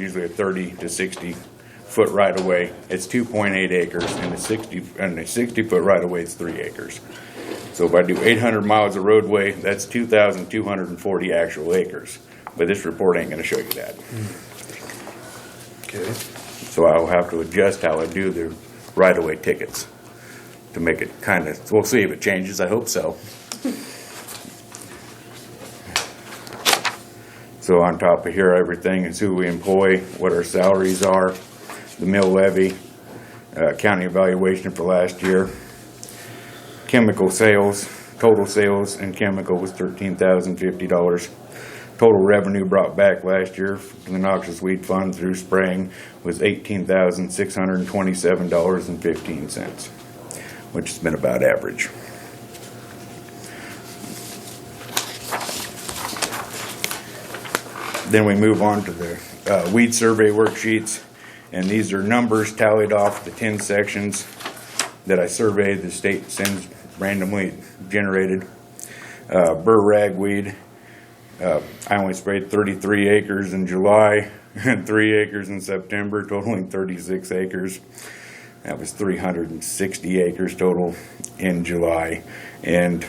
usually a 30 to 60 foot right of way. It's 2.8 acres, and a 60 foot right of way is 3 acres. So if I do 800 miles of roadway, that's 2,240 actual acres. But this report ain't going to show you that. Okay. So I'll have to adjust how I do the right of way tickets to make it kind of. We'll see if it changes. I hope so. So on top of here, everything is who we employ, what our salaries are, the mill levy, county evaluation for last year, chemical sales, total sales and chemical was $13,050. Total revenue brought back last year from the noxious weed fund through spraying was $18,627.15, which has been about average. Then we move on to the weed survey worksheets, and these are numbers tallied off the 10 sections that I surveyed. The state sends randomly generated. Burr ragweed, I only sprayed 33 acres in July and 3 acres in September, totaling 36 acres. That was 360 acres total in July, and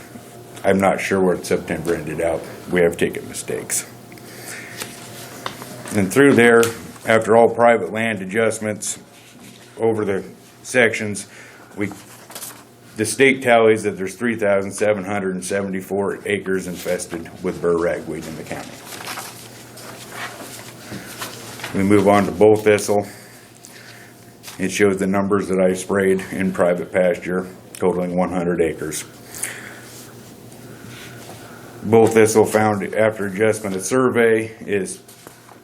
I'm not sure where September ended up. We have ticket mistakes. And through there, after all private land adjustments over the sections, the state tallies that there's 3,774 acres infested with burr ragweed in the county. We move on to bull thistle. It shows the numbers that I sprayed in private pasture, totaling 100 acres. Bull thistle found after adjustment of survey is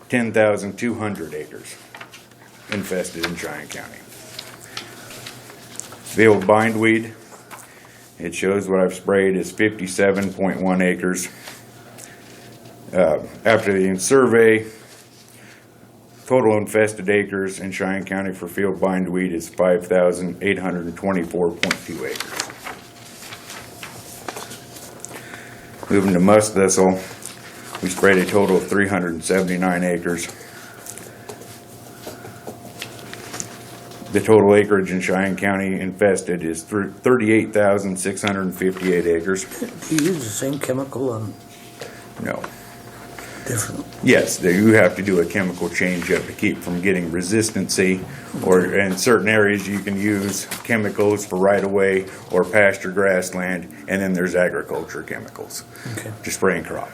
10,200 acres infested in Cheyenne County. Field bindweed, it shows what I've sprayed is 57.1 acres. After the survey, total infested acres in Cheyenne County for field bindweed is 5,824.2 acres. Moving to musk thistle, we sprayed a total of 379 acres. The total acreage in Cheyenne County infested is 38,658 acres. Do you use the same chemical? No. Different? Yes, you have to do a chemical change-up to keep from getting resistancy, or in certain areas you can use chemicals for right-of-way or pasture grassland, and then there's agriculture chemicals to spray and crop.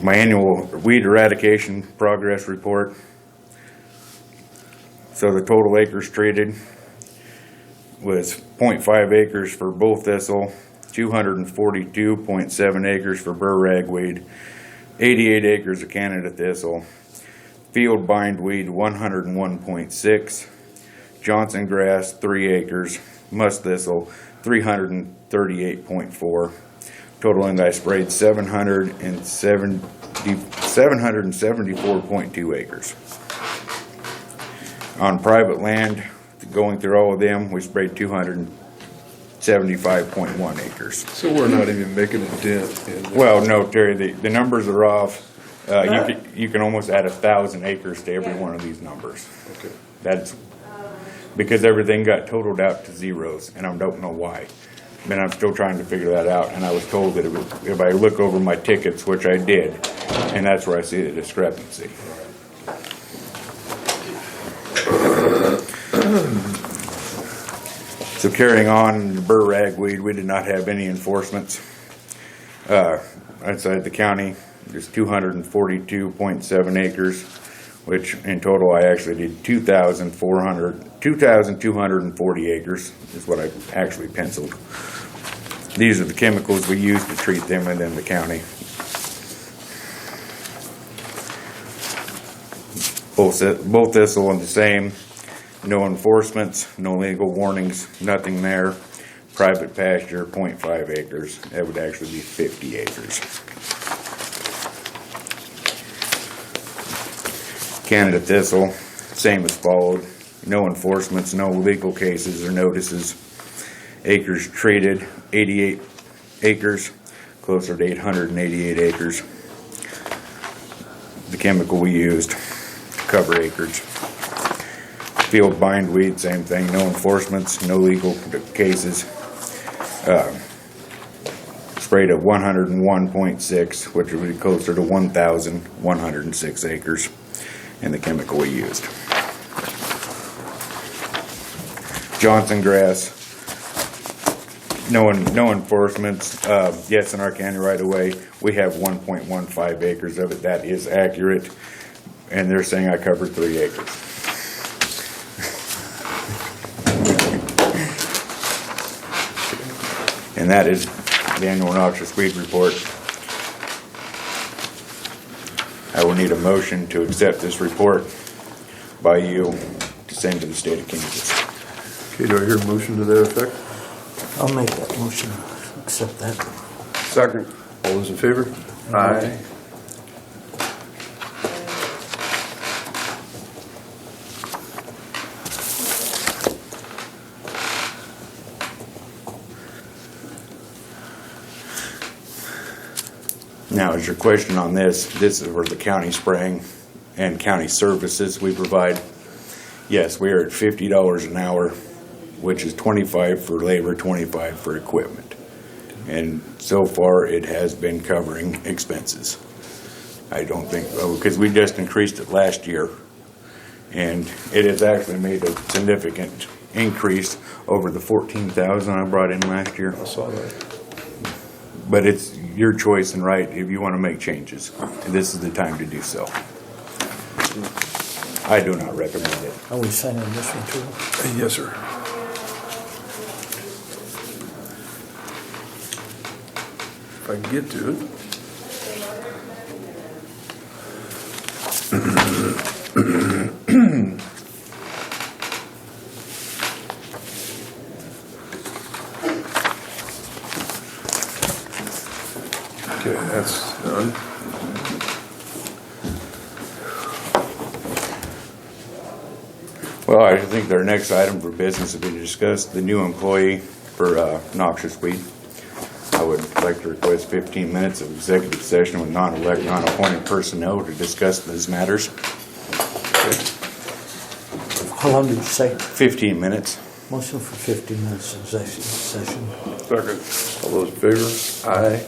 My annual weed eradication progress report. So the total acres treated was 0.5 acres for bull thistle, 242.7 acres for burr ragweed, 88 acres of Canada thistle, field bindweed 101.6, Johnson grass 3 acres, musk thistle 338.4. Totaling I sprayed 774.2 acres. On private land, going through all of them, we sprayed 275.1 acres. So we're not even making a dent in that. Well, no, Terry, the numbers are off. You can almost add 1,000 acres to every one of these numbers. Okay. That's because everything got totaled out to zeros, and I don't know why. And I'm still trying to figure that out, and I was told that if I look over my tickets, which I did, and that's where I see the discrepancy. So carrying on the burr ragweed, we did not have any enforcements. Outside the county, there's 242.7 acres, which in total I actually did 2,240 acres is what I actually penciled. These are the chemicals we use to treat them within the county. Bull thistle and the same. No enforcements, no legal warnings, nothing there. Private pasture, 0.5 acres. That would actually be 50 acres. Canada thistle, same as followed. No enforcements, no legal cases or notices. Acres treated, 88 acres, closer to 888 acres. the chemical we used to cover acreage. Field bindweed, same thing, no enforcements, no legal cases. Sprayed at 101.6, which would be closer to 1,106 acres in the chemical we used. Johnson grass, no enforcements. Yes, in our county right away, we have 1.15 acres of it. That is accurate, and they're saying I covered 3 acres. And that is the annual noxious weed report. I will need a motion to accept this report by you to send to the state of Kansas. Okay, do I hear a motion to that effect? I'll make that motion, accept that. Second. All those in favor? Aye. Now, is your question on this is for the county spraying and county services we provide. Yes, we are at $50 an hour, which is 25 for labor, 25 for equipment. And so far, it has been covering expenses. I don't think, because we just increased it last year, and it has actually made a significant increase over the 14,000 I brought in last year. I saw that. But it's your choice and right if you want to make changes. This is the time to do so. I do not recommend it. Are we signing this one too? Yes, sir. If I can get to it. Okay, that's done. Well, I think their next item for business will be to discuss the new employee for noxious weed. I would like to request 15 minutes of executive session with non-appointed personnel to discuss these matters. How long did you say? 15 minutes. Motion for 50 minutes executive session. Second. All those in favor? Aye.